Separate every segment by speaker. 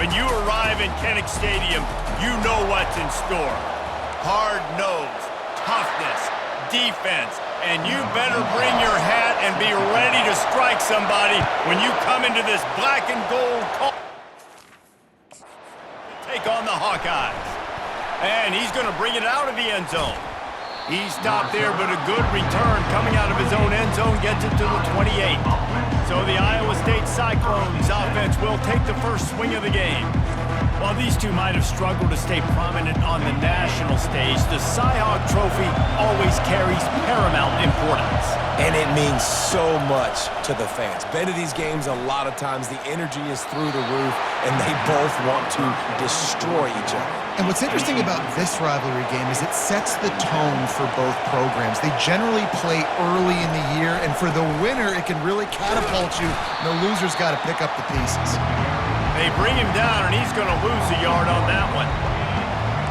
Speaker 1: When you arrive in Kinnick Stadium, you know what's in store. Hard nose, toughness, defense, and you better bring your hat and be ready to strike somebody when you come into this black and gold call. Take on the Hawkeyes. And he's going to bring it out of the end zone. He stopped there, but a good return coming out of his own end zone gets it to the 28. So the Iowa State Cyclones offense will take the first swing of the game. While these two might have struggled to stay prominent on the national stage, the Cy-Hawk Trophy always carries paramount importance.
Speaker 2: And it means so much to the fans. Been to these games a lot of times, the energy is through the roof, and they both want to destroy each other.
Speaker 3: And what's interesting about this rivalry game is it sets the tone for both programs. They generally play early in the year, and for the winner, it can really catapult you, and the loser's got to pick up the pieces.
Speaker 1: They bring him down, and he's going to lose a yard on that one.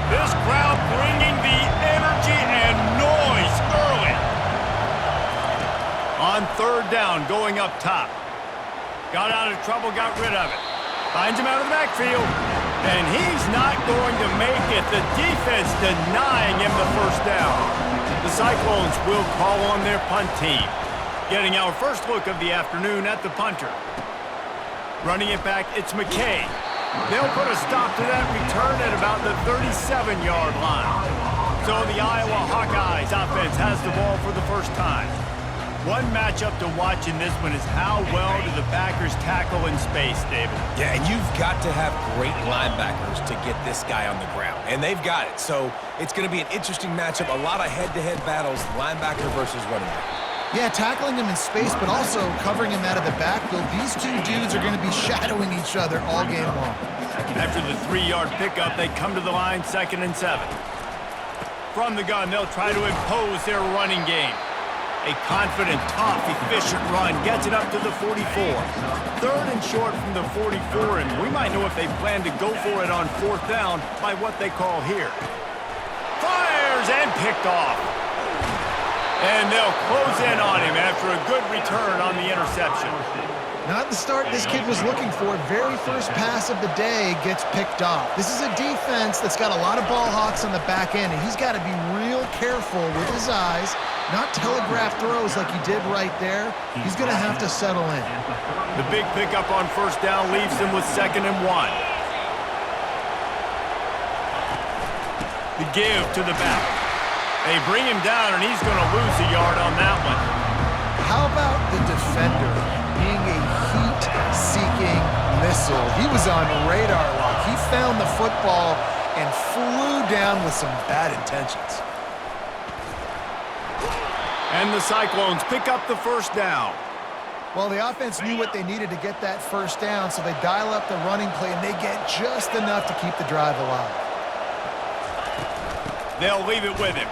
Speaker 1: This crowd bringing the energy and noise early. On third down, going up top. Got out of trouble, got rid of it. Finds him out of the backfield. And he's not going to make it. The defense denying him the first down. The Cyclones will call on their punt team. Getting our first look of the afternoon at the punter. Running it back, it's McKay. They'll put a stop to that return at about the 37-yard line. So the Iowa Hawkeyes offense has the ball for the first time. One matchup to watch in this one is how well do the backers tackle in space, David?
Speaker 2: Yeah, and you've got to have great linebackers to get this guy on the ground, and they've got it. So it's going to be an interesting matchup, a lot of head-to-head battles, linebacker versus running back.
Speaker 3: Yeah, tackling him in space, but also covering him out of the backfield. These two dudes are going to be shadowing each other all game long.
Speaker 1: After the 3-yard pickup, they come to the line, 2nd and 7. From the gun, they'll try to impose their running game. A confident, tough, efficient run gets it up to the 44. 3rd and short from the 44, and we might know if they plan to go for it on 4th down by what they call here. Fires and picked off. And they'll close in on him after a good return on the interception.
Speaker 3: Not the start this kid was looking for. Very first pass of the day gets picked off. This is a defense that's got a lot of ball hawks on the back end, and he's got to be real careful with his eyes, not telegraph throws like he did right there. He's going to have to settle in.
Speaker 1: The big pickup on 1st down leaves them with 2nd and 1. The give to the back. They bring him down, and he's going to lose a yard on that one.
Speaker 3: How about the defender being a heat-seeking missile? He was on radar lock. He found the football and flew down with some bad intentions.
Speaker 1: And the Cyclones pick up the 1st down.
Speaker 3: Well, the offense knew what they needed to get that 1st down, so they dial up the running play, and they get just enough to keep the drive alive.
Speaker 1: They'll leave it with him.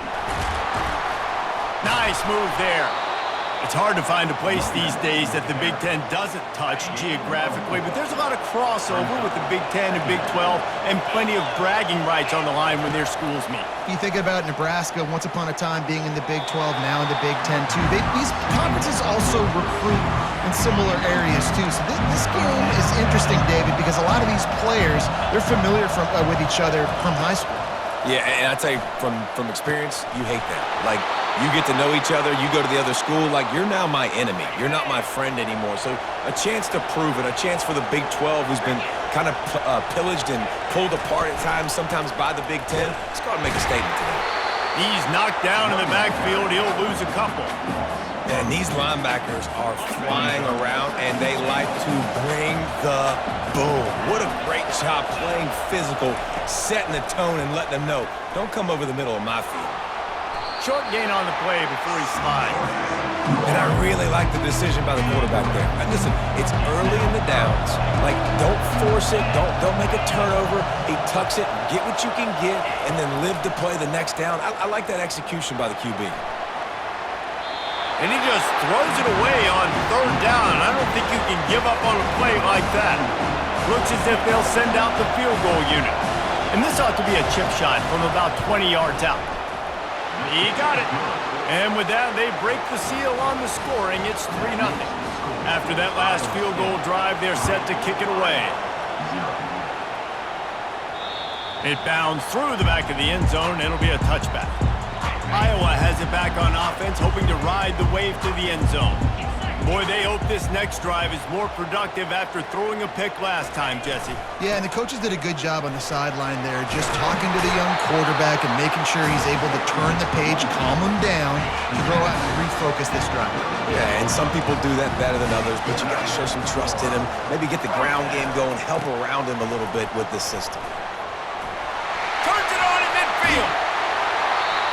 Speaker 1: Nice move there. It's hard to find a place these days that the Big Ten doesn't touch geographically, but there's a lot of crossover with the Big Ten and Big 12 and plenty of bragging rights on the line when their schools meet.
Speaker 3: You think about Nebraska, once upon a time being in the Big 12, now in the Big 10 too. These conferences also recruit in similar areas too. So this game is interesting, David, because a lot of these players, they're familiar with each other from high school.
Speaker 2: Yeah, and I'd say from experience, you hate that. Like, you get to know each other, you go to the other school, like, you're now my enemy. You're not my friend anymore. So a chance to prove it, a chance for the Big 12, who's been kind of pillaged and pulled apart at times, sometimes by the Big 10. Let's go and make a statement today.
Speaker 1: He's knocked down in the backfield. He'll lose a couple.
Speaker 2: And these linebackers are flying around, and they like to bring the boom. What a great job playing physical, setting the tone and letting them know, don't come over the middle of my field.
Speaker 1: Short gain on the play before he slides.
Speaker 2: And I really like the decision by the quarterback there. And listen, it's early in the downs. Like, don't force it. Don't make a turnover. He tucks it, get what you can get, and then live to play the next down. I like that execution by the QB.
Speaker 1: And he just throws it away on 3rd down. I don't think you can give up on a play like that. Looks as if they'll send out the field goal unit. And this ought to be a chip shot from about 20 yards out. He got it. And with that, they break the seal on the scoring. It's 3-0. After that last field goal drive, they're set to kick it away. It bounds through the back of the end zone. It'll be a touchback. Iowa has it back on offense, hoping to ride the wave to the end zone. Boy, they hope this next drive is more productive after throwing a pick last time, Jesse.
Speaker 3: Yeah, and the coaches did a good job on the sideline there, just talking to the young quarterback and making sure he's able to turn the page, calm him down, to go out and refocus this drive.
Speaker 2: Yeah, and some people do that better than others, but you got to show some trust in him. Maybe get the ground game going, help around him a little bit with this system.
Speaker 1: Turns it on in midfield.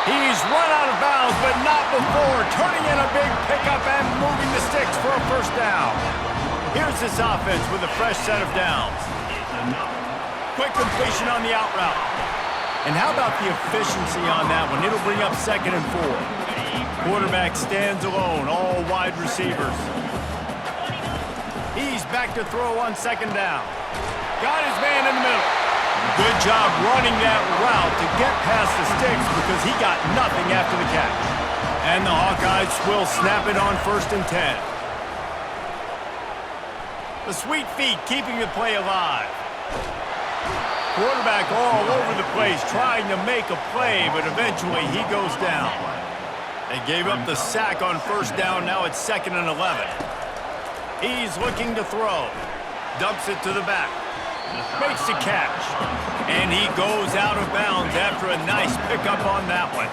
Speaker 1: He's run out of bounds, but not before turning in a big pickup and moving the sticks for a first down. Here's this offense with a fresh set of downs. Quick completion on the out route. And how about the efficiency on that one? It'll bring up 2nd and 4. Quarterback stands alone, all wide receivers. He's back to throw on 2nd down. Got his man in the middle. Good job running that route to get past the sticks because he got nothing after the catch. And the Hawkeyes will snap it on 1st and 10. The sweet feet keeping the play alive. Quarterback all over the place trying to make a play, but eventually he goes down. They gave up the sack on 1st down. Now it's 2nd and 11. He's looking to throw. Dumps it to the back. Makes the catch. And he goes out of bounds after a nice pickup on that one.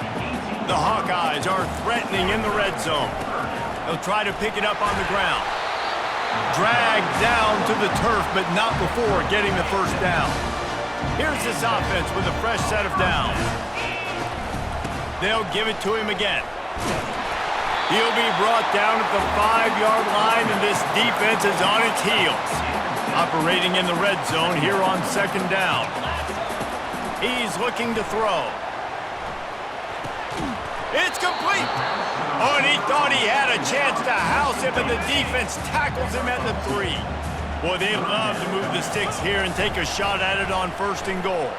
Speaker 1: The Hawkeyes are threatening in the red zone. They'll try to pick it up on the ground. Dragged down to the turf, but not before getting the 1st down. Here's this offense with a fresh set of downs. They'll give it to him again. He'll be brought down at the 5-yard line, and this defense is on its heels. Operating in the red zone here on 2nd down. He's looking to throw. It's complete. Oh, and he thought he had a chance to house him, but the defense tackles him at the 3. Boy, they love to move the sticks here and take a shot at it on 1st and goal.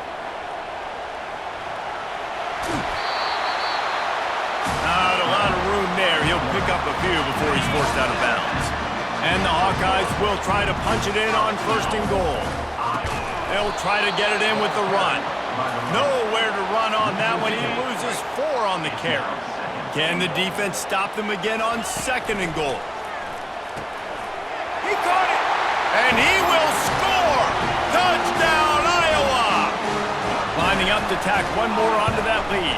Speaker 1: Not a lot of room there. He'll pick up a few before he's forced out of bounds. And the Hawkeyes will try to punch it in on 1st and goal. They'll try to get it in with the run. Nowhere to run on that one. He loses 4 on the carry. Can the defense stop them again on 2nd and goal? He caught it. And he will score! Touchdown, Iowa! Lining up to tack one more onto that lead.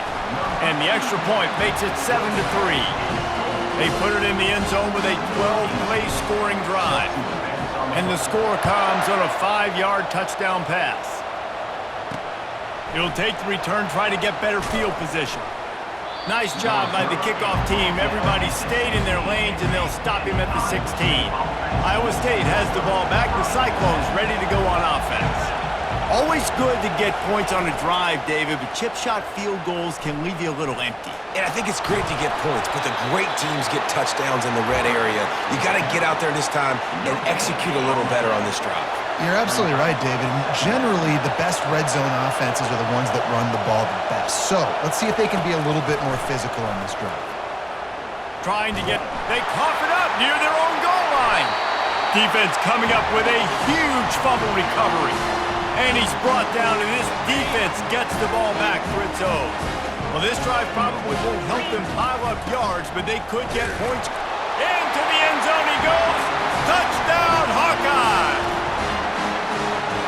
Speaker 1: And the extra point makes it 7-3. They put it in the end zone with a 12-play scoring drive. And the score comes on a 5-yard touchdown pass. It'll take the return, try to get better field position. Nice job by the kickoff team. Everybody stayed in their lanes, and they'll stop him at the 16. Iowa State has the ball back. The Cyclones ready to go on offense. Always good to get points on a drive, David, but chip shot field goals can leave you a little empty.
Speaker 2: And I think it's great to get points, but the great teams get touchdowns in the red area. You got to get out there this time and execute a little better on this drive.
Speaker 3: You're absolutely right, David. Generally, the best red zone offenses are the ones that run the ball the best. So, let's see if they can be a little bit more physical on this drive.
Speaker 1: They cough it up near their own goal line. Defense coming up with a huge fumble recovery. And he's brought down, and this defense gets the ball back for its own. Well, this drive probably won't help them pile up yards, but they could get points. Into the end zone he goes. Touchdown, Hawkeye!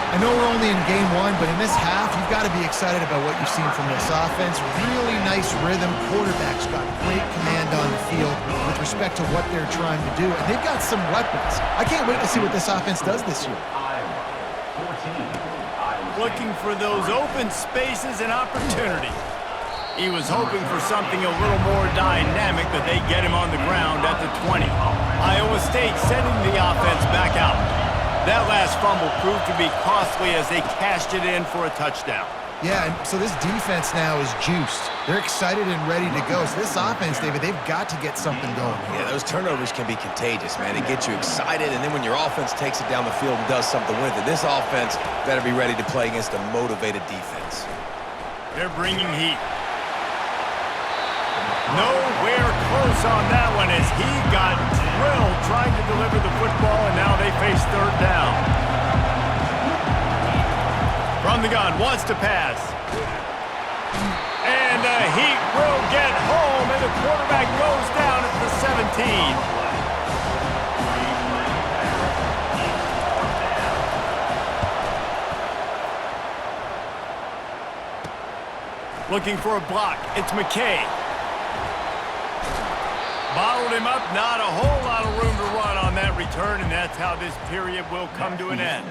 Speaker 3: I know we're only in game 1, but in this half, you've got to be excited about what you've seen from this offense. Really nice rhythm. Quarterback's got great command on the field with respect to what they're trying to do. And they've got some weapons. I can't wait to see what this offense does this year.
Speaker 1: Looking for those open spaces and opportunity. He was hoping for something a little more dynamic, but they get him on the ground at the 20. Iowa State sending the offense back out. That last fumble proved to be costly as they cashed it in for a touchdown.
Speaker 3: Yeah, and so this defense now is juiced. They're excited and ready to go. So this offense, David, they've got to get something going.
Speaker 2: Yeah, those turnovers can be contagious, man. They get you excited, and then when your offense takes it down the field and does something with it, this offense better be ready to play against a motivated defense.
Speaker 1: They're bringing heat. Nowhere close on that one as he got drilled trying to deliver the football, and now they face 3rd down. From the gun, wants to pass. And the Heat will get home, and the quarterback goes down at the 17. Looking for a block. It's McKay. Bottled him up. Not a whole lot of room to run on that return, and that's how this period will come to an end.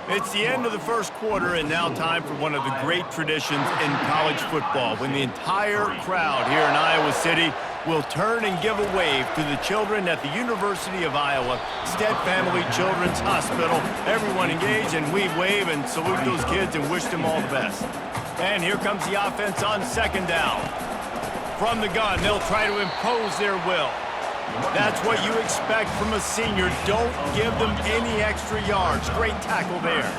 Speaker 1: It's the end of the first quarter, and now time for one of the great traditions in college football, when the entire crowd here in Iowa City will turn and give a wave to the children at the University of Iowa, Stead Family Children's Hospital. Everyone engage, and we wave and salute those kids and wish them all the best. And here comes the offense on second down. From the gun, they'll try to impose their will. That's what you expect from a senior. Don't give them any extra yards. Great tackle there.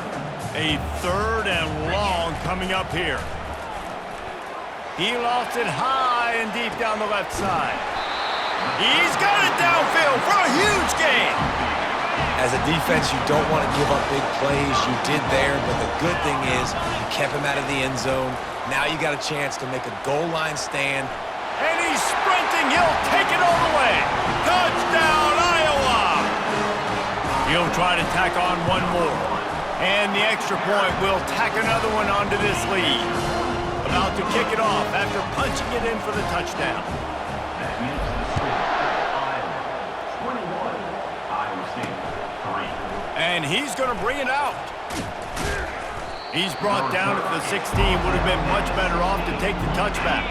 Speaker 1: A third and long coming up here. He lost it high and deep down the left side. He's got it downfield for a huge gain.
Speaker 2: As a defense, you don't want to give up big plays. You did there, but the good thing is you kept him out of the end zone. Now you got a chance to make a goal line stand.
Speaker 1: And he's sprinting. He'll take it all the way. Touchdown, Iowa! He'll try to tack on one more. And the extra point will tack another one onto this lead. About to kick it off after punching it in for the touchdown. And he's going to bring it out. He's brought down at the 16. Would have been much better off to take the touchback.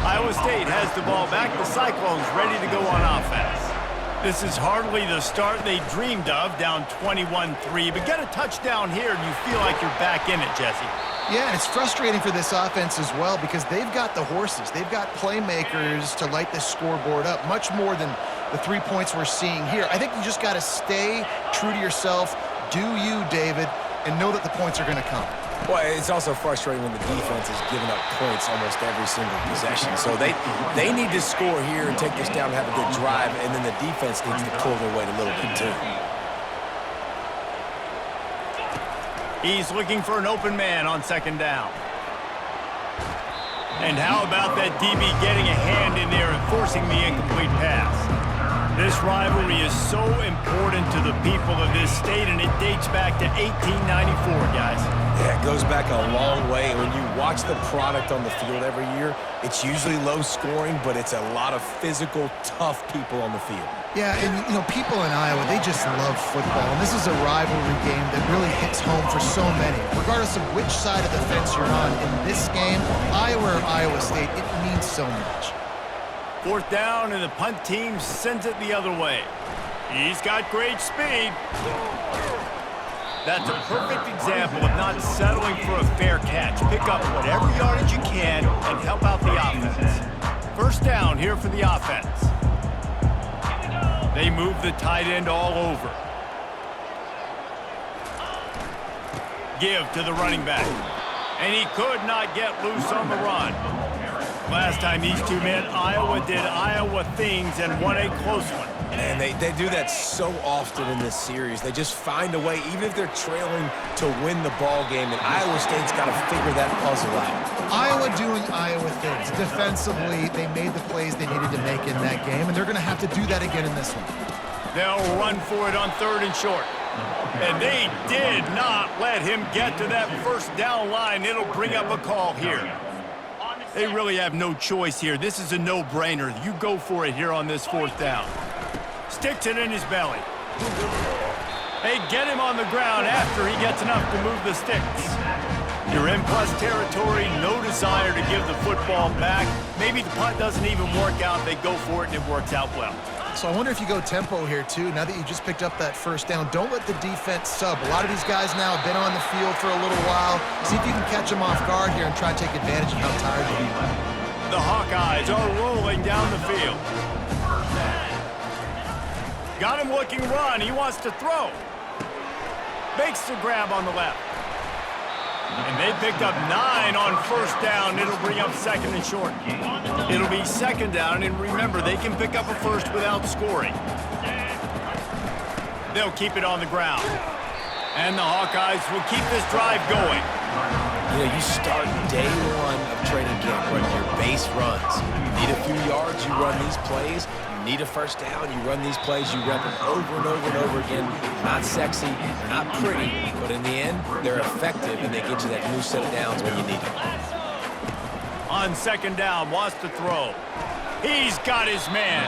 Speaker 1: Iowa State has the ball back. The Cyclones ready to go on offense. This is hardly the start they dreamed of, down 21-3. But get a touchdown here, and you feel like you're back in it, Jesse.
Speaker 3: Yeah, and it's frustrating for this offense as well because they've got the horses. They've got playmakers to light this scoreboard up, much more than the 3 points we're seeing here. I think you just got to stay true to yourself, do you, David, and know that the points are going to come.
Speaker 2: Well, it's also frustrating when the defense is giving up points almost every single possession. So they need to score here and take this down and have a good drive, and then the defense needs to pull their weight a little bit too.
Speaker 1: He's looking for an open man on second down. And how about that DB getting a hand in there and forcing the incomplete pass? This rivalry is so important to the people of this state, and it dates back to 1894, guys.
Speaker 2: Yeah, it goes back a long way. When you watch the product on the field every year, it's usually low scoring, but it's a lot of physical, tough people on the field.
Speaker 3: Yeah, and, you know, people in Iowa, they just love football. And this is a rivalry game that really hits home for so many. Regardless of which side of the fence you're on in this game, Iowa or Iowa State, it means so much.
Speaker 1: Fourth down, and the punt team sends it the other way. He's got great speed. That's a perfect example of not settling for a fair catch. Pick up whatever yardage you can and help out the offense. First down here for the offense. They move the tight end all over. Give to the running back. And he could not get loose on the run. Last time these two met, Iowa did Iowa things and won a close one.
Speaker 2: And they do that so often in this series. They just find a way, even if they're trailing, to win the ball game. And Iowa State's got to figure that puzzle out.
Speaker 3: Iowa doing Iowa things. Defensively, they made the plays they needed to make in that game, and they're going to have to do that again in this one.
Speaker 1: They'll run for it on third and short. And they did not let him get to that first down line. It'll bring up a call here. They really have no choice here. This is a no-brainer. You go for it here on this fourth down. Sticks it in his belly. They get him on the ground after he gets enough to move the sticks. You're in plus territory, no desire to give the football back. Maybe the punt doesn't even work out. They go for it, and it works out well.
Speaker 3: So I wonder if you go tempo here, too. Now that you just picked up that first down, don't let the defense sub. A lot of these guys now have been on the field for a little while. See if you can catch them off guard here and try to take advantage of how tired they are.
Speaker 1: The Hawkeyes are rolling down the field. Got him looking run. He wants to throw. Makes the grab on the left. And they picked up 9 on first down. It'll bring up second and short. It'll be second down, and remember, they can pick up a first without scoring. They'll keep it on the ground. And the Hawkeyes will keep this drive going.
Speaker 2: You know, you start day one of training camp running your base runs. You need a few yards, you run these plays. You need a first down, you run these plays. You rep them over and over and over again. Not sexy, they're not pretty, but in the end, they're effective, and they get you that new set of downs when you need them.
Speaker 1: On second down, wants to throw. He's got his man.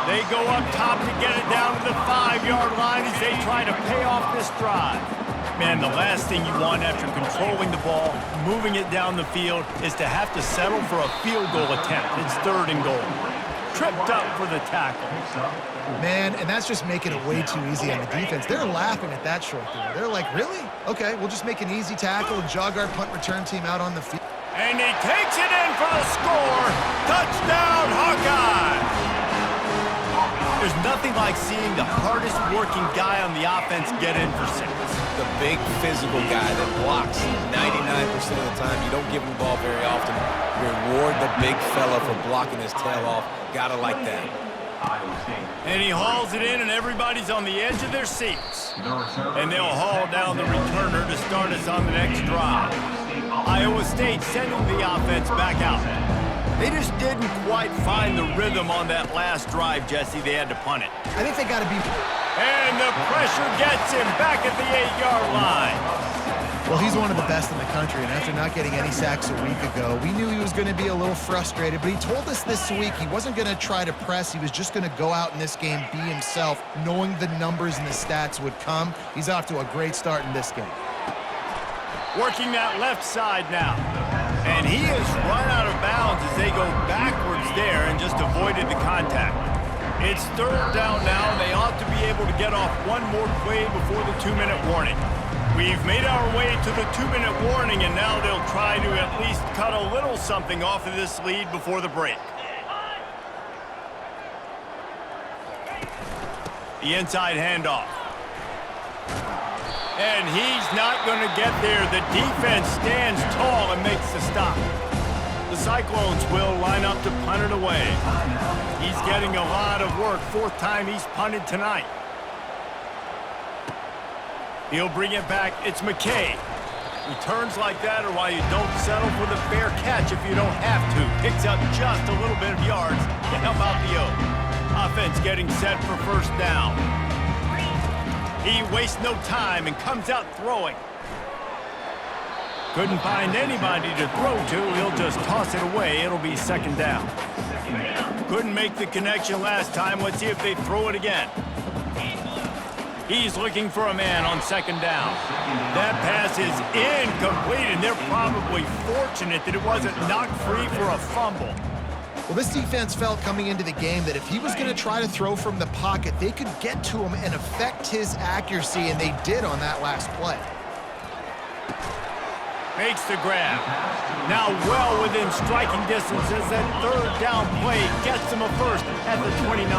Speaker 1: They go up top to get it down to the 5-yard line as they try to pay off this drive. Man, the last thing you want after controlling the ball, moving it down the field, is to have to settle for a field goal attempt. It's 3rd and goal. Tripped up for the tackle.
Speaker 3: Man, and that's just making it way too easy on the defense. They're laughing at that short throw. They're like, really? Okay, we'll just make an easy tackle and jog our punt return team out on the field.
Speaker 1: And he takes it in for the score. Touchdown, Hawkeyes! There's nothing like seeing the hardest working guy on the offense get in for 6.
Speaker 2: The big physical guy that blocks 99% of the time. You don't give him the ball very often. Reward the big fella for blocking his tail off. Gotta like that.
Speaker 1: And he hauls it in, and everybody's on the edge of their seats. And they'll haul down the returner to start us on the next drive. Iowa State sending the offense back out. They just didn't quite find the rhythm on that last drive, Jesse. They had to punt it.
Speaker 3: I think they got to be...
Speaker 1: And the pressure gets him back at the 8-yard line.
Speaker 3: Well, he's one of the best in the country, and after not getting any sacks a week ago, we knew he was going to be a little frustrated, but he told us this week he wasn't going to try to press. He was just going to go out in this game, be himself, knowing the numbers and the stats would come. He's off to a great start in this game.
Speaker 1: Working that left side now. And he is run out of bounds as they go backwards there and just avoided the contact. It's 3rd down now, and they ought to be able to get off one more play before the 2-minute warning. We've made our way to the 2-minute warning, and now they'll try to at least cut a little something off of this lead before the break. The inside handoff. And he's not going to get there. The defense stands tall and makes the stop. The Cyclones will line up to punt it away. He's getting a lot of work. 4th time he's punted tonight. He'll bring it back. It's McKay. Returns like that are why you don't settle for the fair catch if you don't have to. Picks up just a little bit of yards to help out the O. Offense getting set for 1st down. He wastes no time and comes out throwing. Couldn't find anybody to throw to. He'll just toss it away. It'll be 2nd down. Couldn't make the connection last time. Let's see if they throw it again. He's looking for a man on 2nd down. That pass is incomplete, and they're probably fortunate that it wasn't knocked free for a fumble.
Speaker 3: Well, this defense felt coming into the game that if he was going to try to throw from the pocket, they could get to him and affect his accuracy, and they did on that last play.
Speaker 1: Makes the grab. Now well within striking distance as that 3rd down play gets them a first at the 29.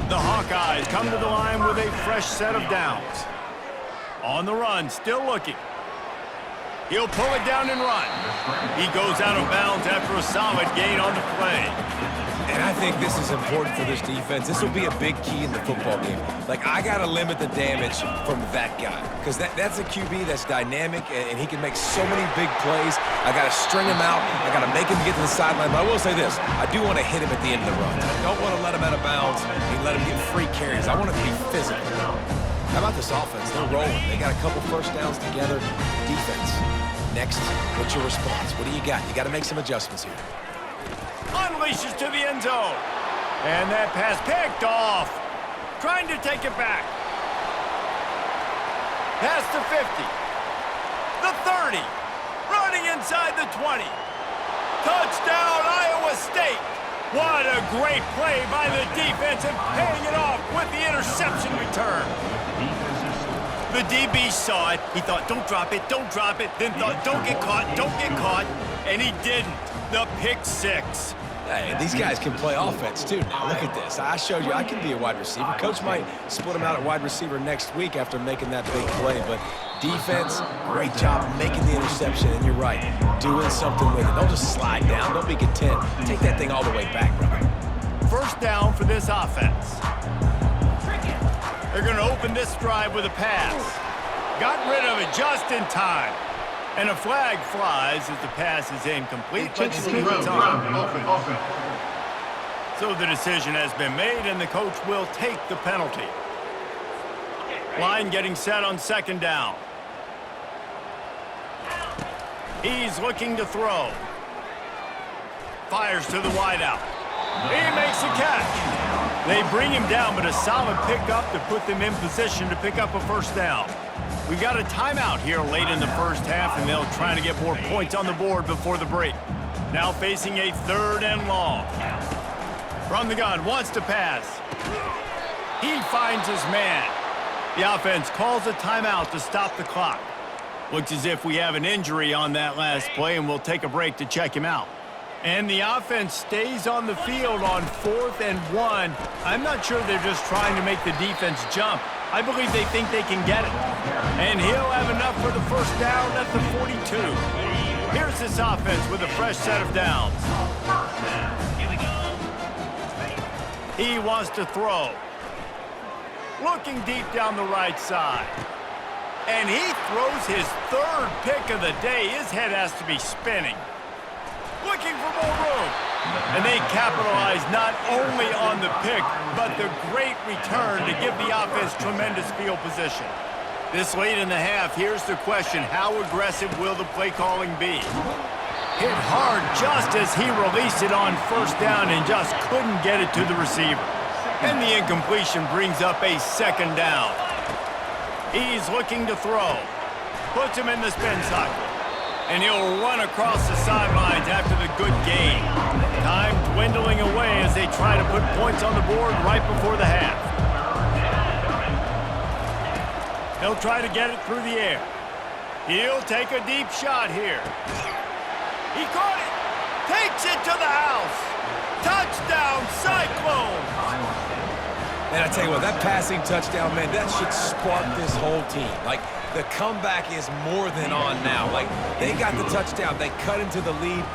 Speaker 1: The Hawkeyes come to the line with a fresh set of downs. On the run, still looking. He'll pull it down and run. He goes out of bounds after a solid gain on the play.
Speaker 2: And I think this is important for this defense. This will be a big key in the football game. Like, I got to limit the damage from that guy. Because that's a QB that's dynamic, and he can make so many big plays. I got to string him out. I got to make him get to the sideline. But I will say this. I do want to hit him at the end of the run. I don't want to let him out of bounds and let him get free carries. I want it to be physical. How about this offense? They're rolling. They got a couple 1st downs together. Defense. Next, what's your response? What do you got? You got to make some adjustments here.
Speaker 1: Unleashes to the end zone. And that pass picked off. Trying to take it back. Past the 50. The 30. Running inside the 20. Touchdown, Iowa State. What a great play by the defense and paying it off with the interception return. The DB saw it. He thought, don't drop it, don't drop it. Then thought, don't get caught, don't get caught. And he didn't. The pick 6.
Speaker 2: Hey, these guys can play offense, too. Now, look at this. I showed you I can be a wide receiver. Coach might split him out at wide receiver next week after making that big play. But defense, great job making the interception. And you're right, doing something with it. Don't just slide down. Don't be content. Take that thing all the way back, brother.
Speaker 1: 1st down for this offense. They're going to open this drive with a pass. Got rid of it just in time. And a flag flies as the pass is incomplete. Let's see what's on. So the decision has been made, and the coach will take the penalty. Line getting set on second down. He's looking to throw. Fires to the wideout. He makes a catch. They bring him down, but a solid pickup to put them in position to pick up a first down. We've got a timeout here late in the first half, and they'll try to get more points on the board before the break. Now facing a 3rd and long. From the gun, wants to pass. He finds his man. The offense calls a timeout to stop the clock. Looks as if we have an injury on that last play, and we'll take a break to check him out. And the offense stays on the field on 4th and 1. I'm not sure they're just trying to make the defense jump. I believe they think they can get it. And he'll have enough for the first down at the 42. Here's this offense with a fresh set of downs. He wants to throw. Looking deep down the right side. And he throws his 3rd pick of the day. His head has to be spinning. Looking for more room. And they capitalize not only on the pick, but the great return to give the offense tremendous field position. This late in the half, here's the question: how aggressive will the play calling be? Hit hard just as he released it on first down and just couldn't get it to the receiver. And the incompletion brings up a 2nd down. He's looking to throw. Puts him in the spin cycle. And he'll run across the sidelines after the good gain. Time dwindling away as they try to put points on the board right before the half. He'll try to get it through the air. He'll take a deep shot here. He caught it. Takes it to the house. Touchdown, Cyclones!
Speaker 2: And I tell you what, that passing touchdown, man, that should spark this whole team. Like, the comeback is more than on now. Like, they got the touchdown. They cut into the lead.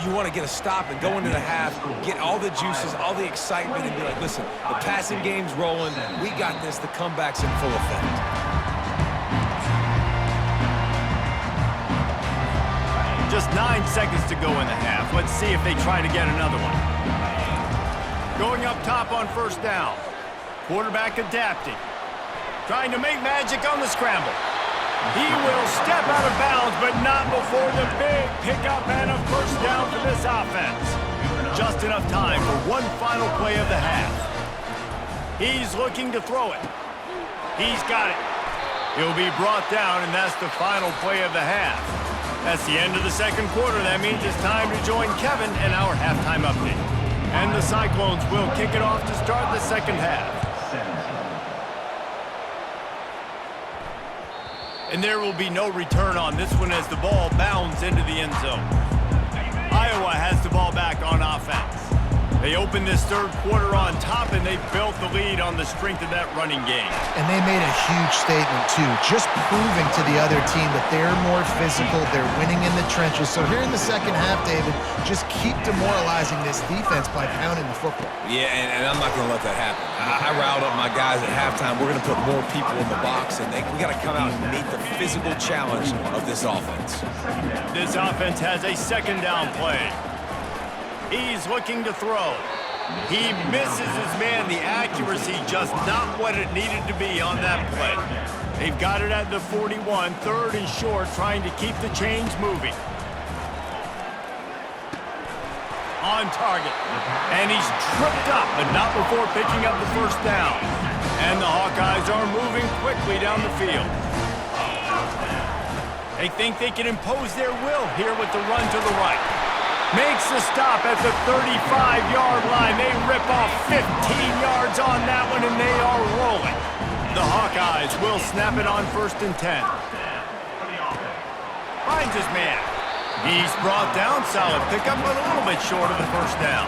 Speaker 2: You want to get a stop and go into the half, get all the juices, all the excitement, and be like, listen, the passing game's rolling. We got this. The comeback's in full effect.
Speaker 1: Just 9 seconds to go in the half. Let's see if they try to get another one. Going up top on first down. Quarterback adapting. Trying to make magic on the scramble. He will step out of bounds, but not before the big pickup and a first down for this offense. Just enough time for one final play of the half. He's looking to throw it. He's got it. He'll be brought down, and that's the final play of the half. That's the end of the second quarter. That means it's time to join Kevin in our halftime update. And the Cyclones will kick it off to start the second half. And there will be no return on this one as the ball bounds into the end zone. Iowa has the ball back on offense. They opened this third quarter on top, and they built the lead on the strength of that running game.
Speaker 3: And they made a huge statement, too, just proving to the other team that they're more physical, they're winning in the trenches. So here in the second half, David, just keep demoralizing this defense by pounding the football.
Speaker 2: Yeah, and I'm not going to let that happen. I riled up my guys at halftime. We're going to put more people in the box, and we got to come out and meet the physical challenge of this offense.
Speaker 1: This offense has a second down play. He's looking to throw. He misses his man. The accuracy just not what it needed to be on that play. They've got it at the 41, 3rd and short, trying to keep the chains moving. On target. And he's tripped up, but not before picking up the first down. And the Hawkeyes are moving quickly down the field. They think they can impose their will here with the run to the right. Makes the stop at the 35-yard line. They rip off 15 yards on that one, and they are rolling. The Hawkeyes will snap it on 1st and 10. Finds his man. He's brought down. Solid pickup, but a little bit short of the first down.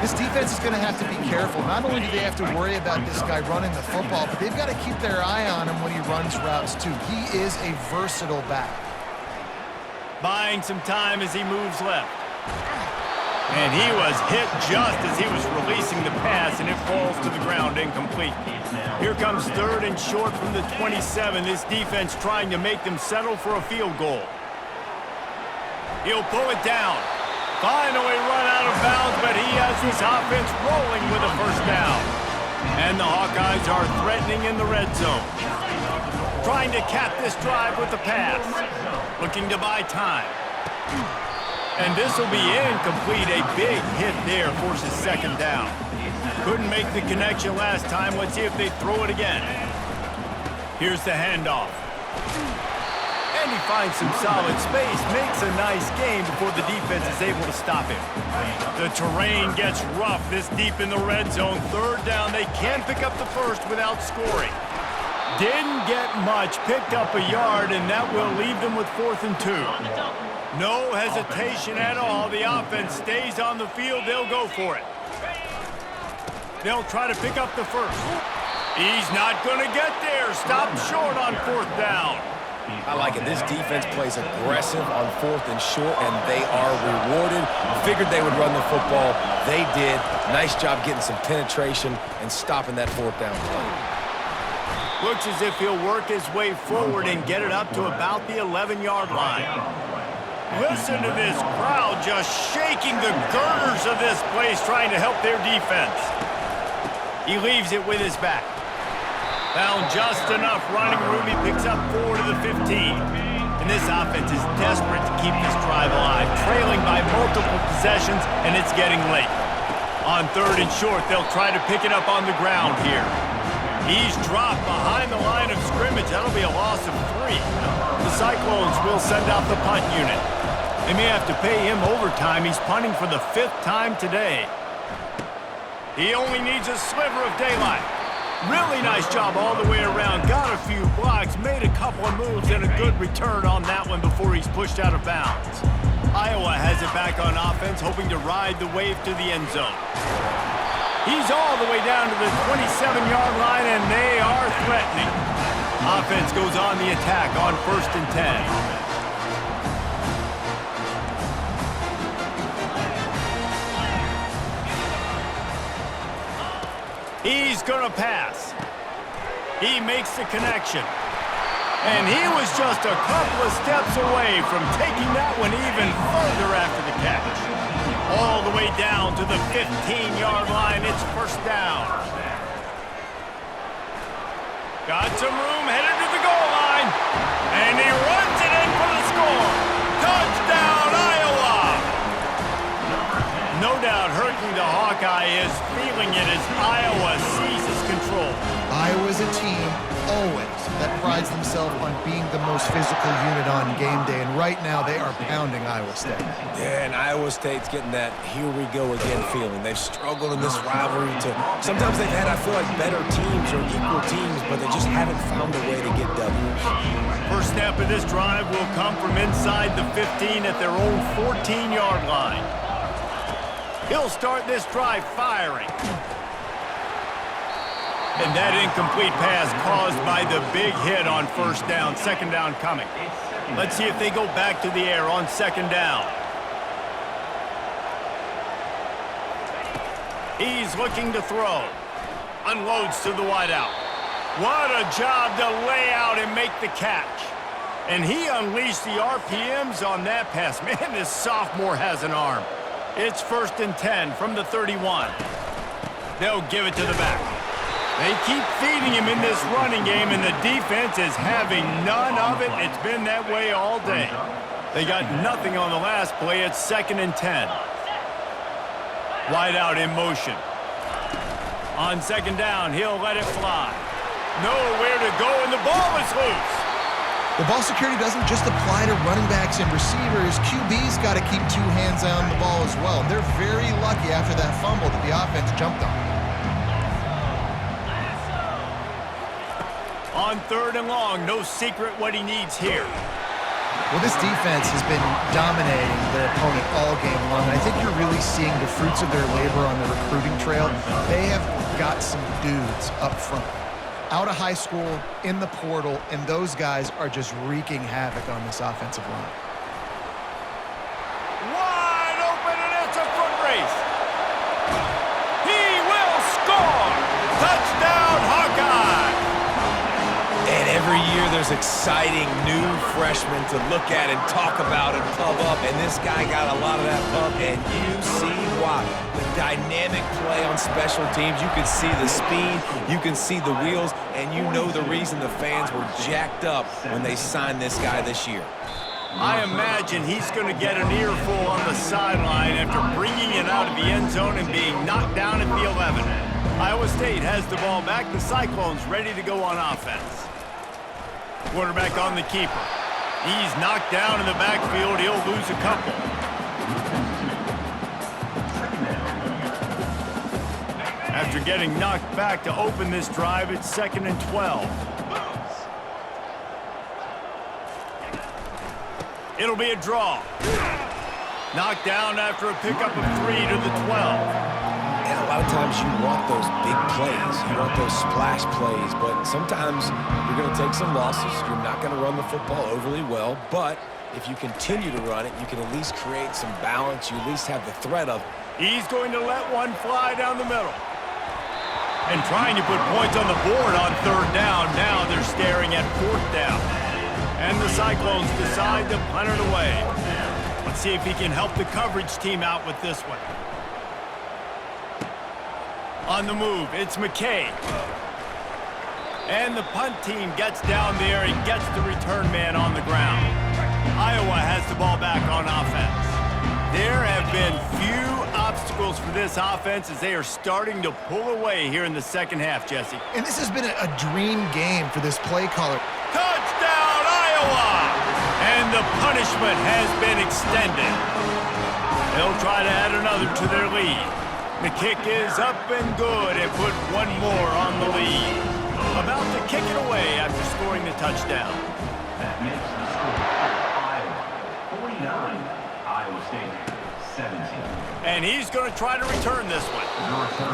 Speaker 3: This defense is going to have to be careful. Not only do they have to worry about this guy running the football, but they've got to keep their eye on him when he runs routes, too. He is a versatile back.
Speaker 1: Buying some time as he moves left. And he was hit just as he was releasing the pass, and it falls to the ground incomplete. Here comes 3rd and short from the 27. This defense trying to make them settle for a field goal. He'll pull it down. Finally run out of bounds, but he has his offense rolling with a first down. And the Hawkeyes are threatening in the red zone. Trying to cap this drive with the pass. Looking to buy time. And this will be incomplete. A big hit there forces second down. Couldn't make the connection last time. Let's see if they throw it again. Here's the handoff. And he finds some solid space. Makes a nice gain before the defense is able to stop him. The terrain gets rough this deep in the red zone. Third down. They can pick up the first without scoring. Didn't get much. Picked up a yard, and that will leave them with 4th and 2. No hesitation at all. The offense stays on the field. They'll go for it. They'll try to pick up the first. He's not going to get there. Stopped short on 4th down.
Speaker 2: I like it. This defense plays aggressive on 4th and short, and they are rewarded. Figured they would run the football. They did. Nice job getting some penetration and stopping that 4th down play.
Speaker 1: Looks as if he'll work his way forward and get it up to about the 11-yard line. Listen to this crowd just shaking the girders of this place trying to help their defense. He leaves it with his back. Found just enough running room. He picks up 4 to the 15. And this offense is desperate to keep this drive alive, trailing by multiple possessions, and it's getting late. On 3rd and short, they'll try to pick it up on the ground here. He's dropped behind the line of scrimmage. That'll be a loss of 3. The Cyclones will send out the punt unit. They may have to pay him overtime. He's punting for the 5th time today. He only needs a sliver of daylight. Really nice job all the way around. Got a few blocks, made a couple of moves, and a good return on that one before he's pushed out of bounds. Iowa has it back on offense, hoping to ride the wave to the end zone. He's all the way down to the 27-yard line, and they are threatening. Offense goes on the attack on 1st and 10. He's going to pass. He makes the connection. And he was just a couple of steps away from taking that one even further after the catch. All the way down to the 15-yard line. It's first down. Got some room, headed to the goal line. And he runs it in for the score. Touchdown, Iowa! No doubt hurting the Hawkeye is feeling it as Iowa seizes control.
Speaker 3: Iowa's a team, always, that prides themselves on being the most physical unit on game day, and right now they are pounding Iowa State.
Speaker 2: Yeah, and Iowa State's getting that here we go again feeling. They've struggled in this rivalry to sometimes they've had, I feel like, better teams or equal teams, but they just haven't found a way to get W's.
Speaker 1: First snap of this drive will come from inside the 15 at their own 14-yard line. He'll start this drive firing. And that incomplete pass caused by the big hit on 1st down. 2nd down coming. Let's see if they go back to the air on 2nd down. He's looking to throw. Unloads to the wideout. What a job to lay out and make the catch. And he unleashed the RPMs on that pass. Man, this sophomore has an arm. It's 1st and 10 from the 31. They'll give it to the back. They keep feeding him in this running game, and the defense is having none of it. It's been that way all day. They got nothing on the last play. It's 2nd and 10. Wide out in motion. On 2nd down, he'll let it fly. Nowhere to go, and the ball is loose.
Speaker 3: The ball security doesn't just apply to running backs and receivers. QB's got to keep 2 hands on the ball as well. They're very lucky after that fumble that the offense jumped on.
Speaker 1: On 3rd and long, no secret what he needs here.
Speaker 3: Well, this defense has been dominating their opponent all game long. I think you're really seeing the fruits of their labor on the recruiting trail. They have got some dudes up front, out of high school, in the portal, and those guys are just wreaking havoc on this offensive line.
Speaker 1: Wide open, and it's a foot race. He will score! Touchdown, Hawkeye!
Speaker 2: And Every year there's exciting new freshmen to look at and talk about and pub up, and this guy got a lot of that pub, and you see why. The dynamic play on special teams, you can see the speed, you can see the wheels, and you know the reason the fans were jacked up when they signed this guy this year.
Speaker 1: I imagine he's going to get an earful on the sideline after bringing it out of the end zone and being knocked down at the 11. Iowa State has the ball back. The Cyclones ready to go on offense. Quarterback on the keeper. He's knocked down in the backfield. He'll lose a couple. After getting knocked back to open this drive, it's 2nd and 12. It'll be a draw. Knocked down after a pickup of 3 to the 12.
Speaker 2: And a lot of times you want those big plays. You want those splash plays. But sometimes you're going to take some losses. You're not going to run the football overly well. But if you continue to run it, you can at least create some balance. You at least have the threat of it.
Speaker 1: He's going to let one fly down the middle. And trying to put points on the board on 3rd down. Now they're staring at 4th down. And the Cyclones decide to punt it away. Let's see if he can help the coverage team out with this one. On the move, it's McKay. And the punt team gets down there and gets the return man on the ground. Iowa has the ball back on offense. There have been few obstacles for this offense as they are starting to pull away here in the 2nd half, Jesse.
Speaker 3: And this has been a dream game for this play caller.
Speaker 1: Touchdown, Iowa! And the punishment has been extended. They'll try to add another to their lead. The kick is up and good and put one more on the lead. About to kick it away after scoring the touchdown.
Speaker 4: That makes the score Iowa 49, Iowa State 17.
Speaker 1: And he's going to try to return this one.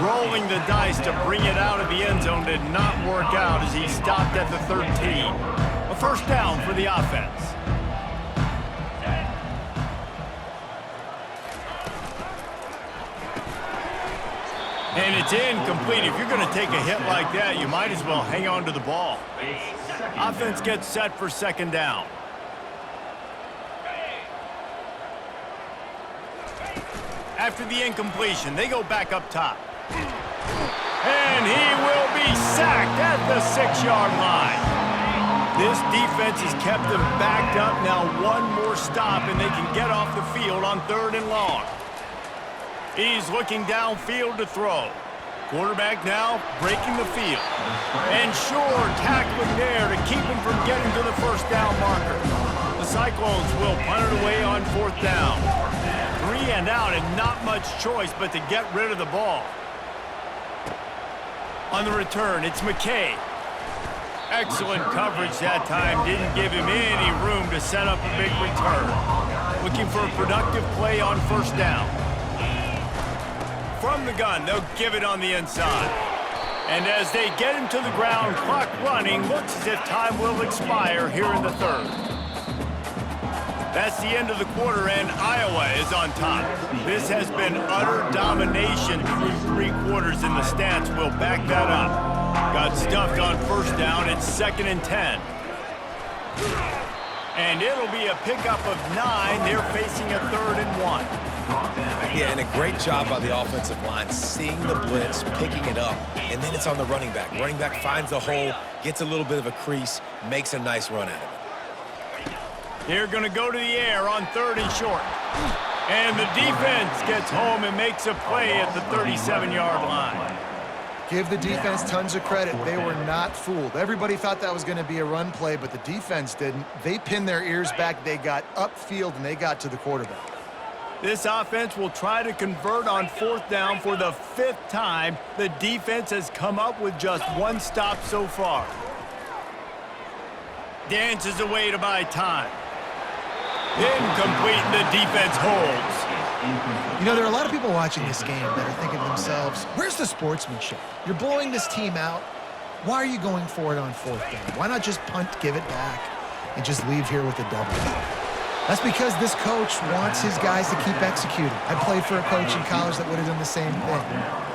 Speaker 1: Rolling the dice to bring it out of the end zone did not work out as he stopped at the 13. A 1st down for the offense. And it's incomplete. If you're going to take a hit like that, you might as well hang on to the ball. Offense gets set for 2nd down. After the incompletion, they go back up top. And he will be sacked at the 6-yard line. This defense has kept them backed up. Now one more stop, and they can get off the field on 3rd and long. He's looking downfield to throw. Quarterback now breaking the field. And Shore tackling there to keep him from getting to the 1st down marker. The Cyclones will punt it away on 4th down. 3 and out and not much choice but to get rid of the ball. On the return, it's McKay. Excellent coverage that time. Didn't give him any room to set up a big return. Looking for a productive play on 1st down. From the gun, they'll give it on the inside. And as they get him to the ground, clock running, looks as if time will expire here in the 3rd. That's the end of the quarter, and Iowa is on top. This has been utter domination through 3 quarters, and the stats will back that up. Got stuffed on 1st down. It's 2nd and 10. And it'll be a pickup of 9. They're facing a 3rd and 1.
Speaker 2: Yeah, and a great job by the offensive line, seeing the blitz, picking it up, and then it's on the running back. Running back finds a hole, gets a little bit of a crease, makes a nice run at it.
Speaker 1: They're going to go to the air on 3rd and short. And the defense gets home and makes a play at the 37-yard line.
Speaker 3: Give the defense tons of credit. They were not fooled. Everybody thought that was going to be a run play, but the defense didn't. They pinned their ears back. They got upfield, and they got to the quarterback.
Speaker 1: This offense will try to convert on 4th down for the 5th time. The defense has come up with just 1 stop so far. Dances away to buy time. Incomplete, and the defense holds.
Speaker 3: You know, there are a lot of people watching this game that are thinking to themselves, where's the sportsmanship? You're blowing this team out. Why are you going for it on 4th down? Why not just punt, give it back, and just leave here with a double? That's because this coach wants his guys to keep executing. I played for a coach in college that would have done the same thing.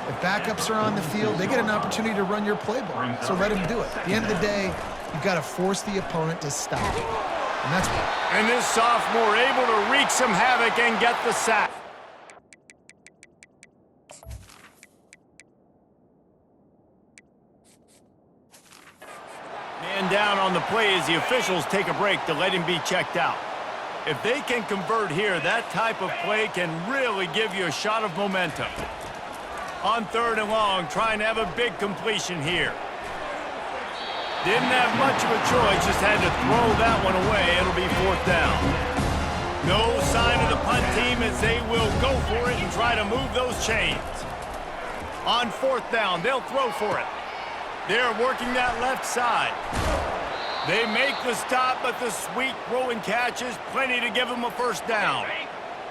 Speaker 3: If backups are on the field, they get an opportunity to run your playbook, so let them do it. At the end of the day, you've got to force the opponent to stop. And that's what.
Speaker 1: And this sophomore able to wreak some havoc and get the sack. Man down on the play as the officials take a break to let him be checked out. If they can convert here, that type of play can really give you a shot of momentum. On 3rd and long, trying to have a big completion here. Didn't have much of a choice, just had to throw that one away. It'll be 4th down. No sign of the punt team as they will go for it and try to move those chains. On 4th down, they'll throw for it. They're working that left side. They make the stop, but the sweet throw and catch is plenty to give them a 1st down.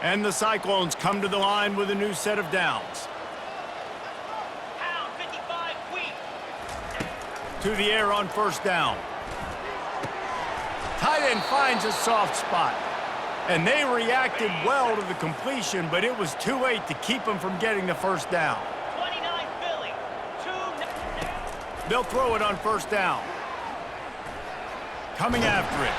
Speaker 1: And the Cyclones come to the line with a new set of downs. To the air on 1st down. Tight end finds a soft spot. And they reacted well to the completion, but it was too late to keep them from getting the 1st down.
Speaker 5: 29 Philly.
Speaker 1: They'll throw it on 1st down. Coming after it.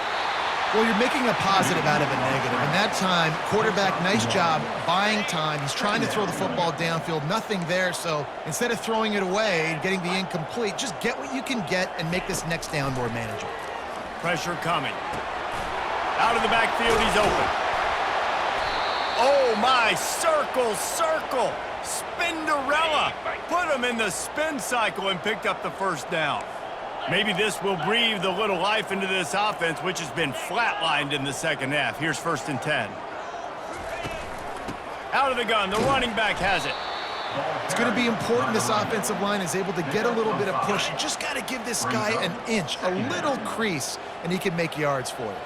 Speaker 3: Well, you're making a positive out of a negative. And that time, quarterback, nice job buying time. He's trying to throw the football downfield. Nothing there, so instead of throwing it away and getting the incomplete, just get what you can get and make this next down more manageable.
Speaker 1: Pressure coming. Out of the backfield, he's open. Oh, my, circle. Spinderella. Put him in the spin cycle and picked up the 1st down. Maybe this will breathe a little life into this offense, which has been flatlined in the 2nd half. Here's 1st and 10. Out of the gun, the running back has it.
Speaker 3: It's going to be important this offensive line is able to get a little bit of push. You just got to give this guy an inch, a little crease, and he can make yards for you.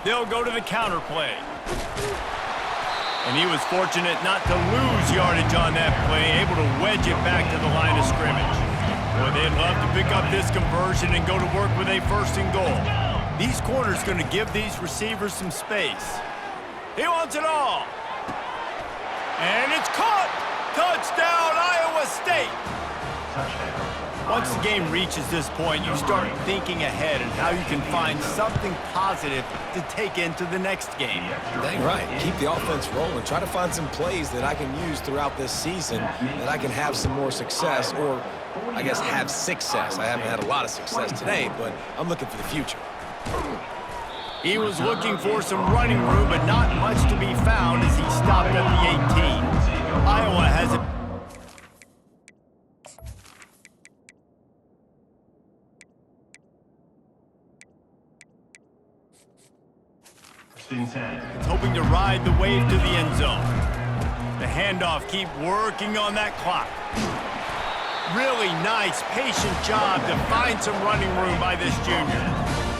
Speaker 1: They'll go to the counter play. And he was fortunate not to lose yardage on that play, able to wedge it back to the line of scrimmage. Boy, they'd love to pick up this conversion and go to work with a 1st and goal. These corners going to give these receivers some space. He wants it all. And it's caught! Touchdown, Iowa State! Once the game reaches this point, you start thinking ahead and how you can find something positive to take into the next game.
Speaker 2: Dang right. Keep the offense rolling. Try to find some plays that I can use throughout this season that I can have some more success, or I guess have success. I haven't had a lot of success today, but I'm looking for the future.
Speaker 1: He was looking for some running room, but not much to be found as he stopped at the 18. Iowa has it. Hoping to ride the wave to the end zone. The handoff, keep working on that clock. Really nice, patient job to find some running room by this junior.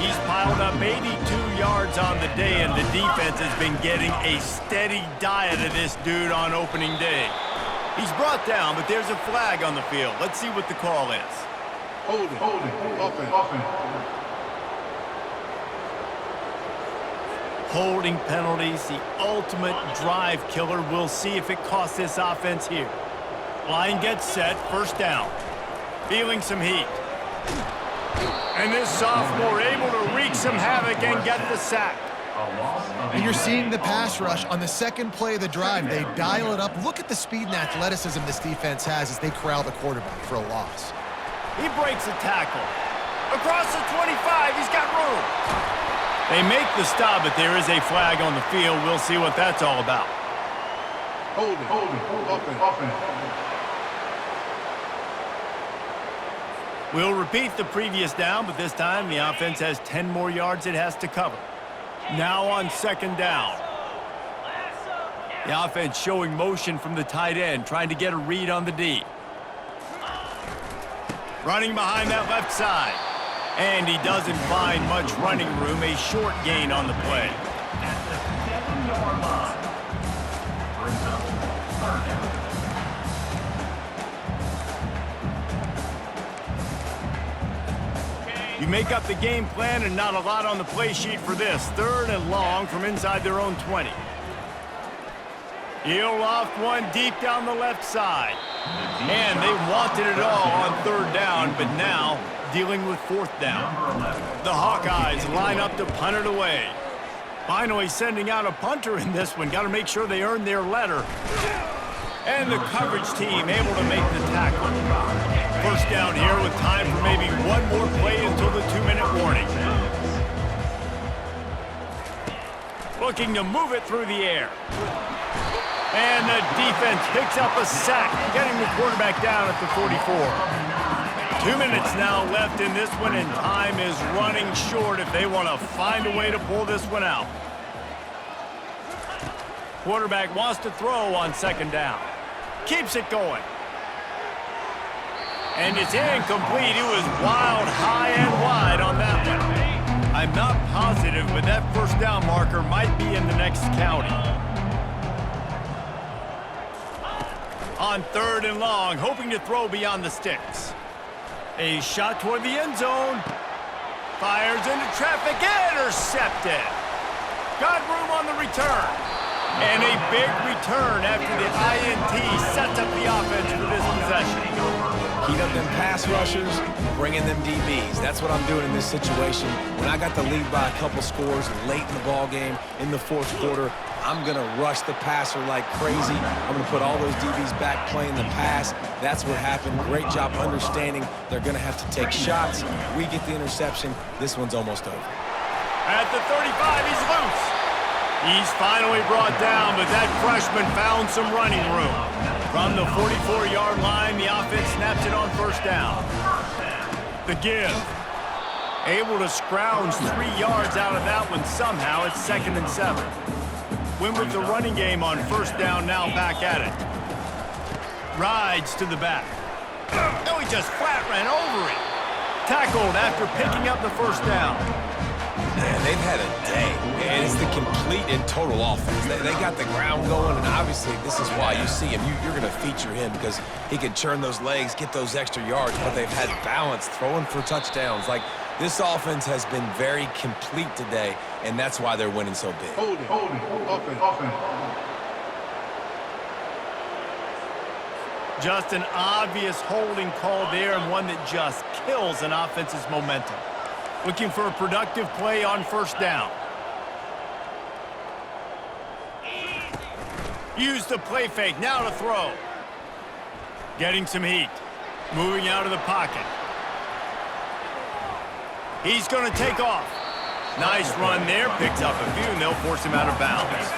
Speaker 1: He's piled up 82 yards on the day, and the defense has been getting a steady diet of this dude on opening day. He's brought down, but there's a flag on the field. Let's see what the call is.
Speaker 6: Holding, offense.
Speaker 1: Holding penalties, the ultimate drive killer. We'll see if it costs this offense here. Line gets set, 1st down. Feeling some heat. And this sophomore able to wreak some havoc and get the sack.
Speaker 3: And you're seeing the pass rush on the 2nd play of the drive. They dial it up. Look at the speed and athleticism this defense has as they corral the quarterback for a loss.
Speaker 1: He breaks a tackle. Across the 25, he's got room. They make the stop, but there is a flag on the field. We'll see what that's all about.
Speaker 6: Holding, offense.
Speaker 1: We'll repeat the previous down, but this time the offense has 10 more yards it has to cover. Now on 2nd down. The offense showing motion from the tight end, trying to get a read on the D. Running behind that left side. And he doesn't find much running room, a short gain on the play.
Speaker 4: At the 7-yard line. Brings up 3rd down.
Speaker 1: You make up the game plan and not a lot on the play sheet for this. 3rd and long from inside their own 20. He'll loft one deep down the left side. And they wanted it all on 3rd down, but now dealing with 4th down. The Hawkeyes line up to punt it away. Finally sending out a punter in this one. Got to make sure they earn their letter. And the coverage team able to make the tackle. 1st down here with time for maybe one more play until the 2-minute warning. Looking to move it through the air. And the defense picks up a sack, getting the quarterback down at the 44. 2 minutes now left in this one, and time is running short if they want to find a way to pull this one out. Quarterback wants to throw on 2nd down. Keeps it going. And it's incomplete. It was wild, high and wide on that one. I'm not positive, but that 1st down marker might be in the next county. On 3rd and long, hoping to throw beyond the sticks. A shot toward the end zone. Fires into traffic, intercepted. Got room on the return. And a big return after the INT sets up the offense for this possession.
Speaker 2: Heat up them pass rushers, bring in them DBs. That's what I'm doing in this situation. When I got the lead by a couple scores late in the ball game, in the 4th quarter, I'm going to rush the passer like crazy. I'm going to put all those DBs back playing the pass. That's what happened. Great job understanding they're going to have to take shots. We get the interception. This one's almost over.
Speaker 1: At the 35, he's loose. He's finally brought down, but that freshman found some running room. From the 44-yard line, the offense snaps it on 1st down. The give. Able to scrounge 3 yards out of that one somehow. It's 2nd and 7. Win with the running game on 1st down, now back at it. Rides to the back. No, he just flat ran over it. Tackled after picking up the 1st down.
Speaker 2: Man, they've had a day, and it's the complete and total offense. They got the ground going, and obviously this is why you see him. You're going to feature him because he can churn those legs, get those extra yards, but they've had balance, throwing for touchdowns. Like, this offense has been very complete today, and that's why they're winning so big.
Speaker 6: Hold it, open.
Speaker 1: Just an obvious holding call there, and one that just kills an offense's momentum. Looking for a productive play on 1st down. Use the play fake, now to throw. Getting some heat. Moving out of the pocket. He's going to take off. Nice run there, picks up a few, and they'll force him out of bounds.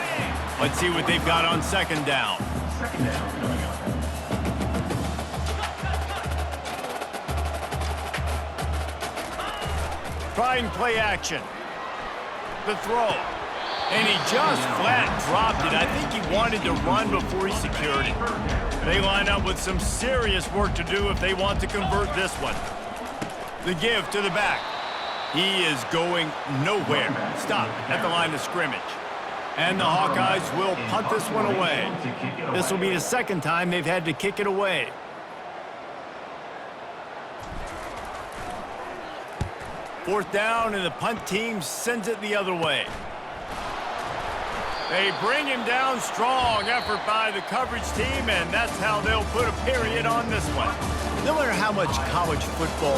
Speaker 1: Let's see what they've got on 2nd down. Trying play action. The throw. And he just flat dropped it. I think he wanted to run before he secured it. They line up with some serious work to do if they want to convert this one. The give to the back. He is going nowhere. Stop at the line of scrimmage. And the Hawkeyes will punt this one away. This will be the 2nd time they've had to kick it away. Fourth down, and the punt team sends it the other way. They bring him down strong. Effort by the coverage team, and that's how they'll put a period on this one. No matter how much college football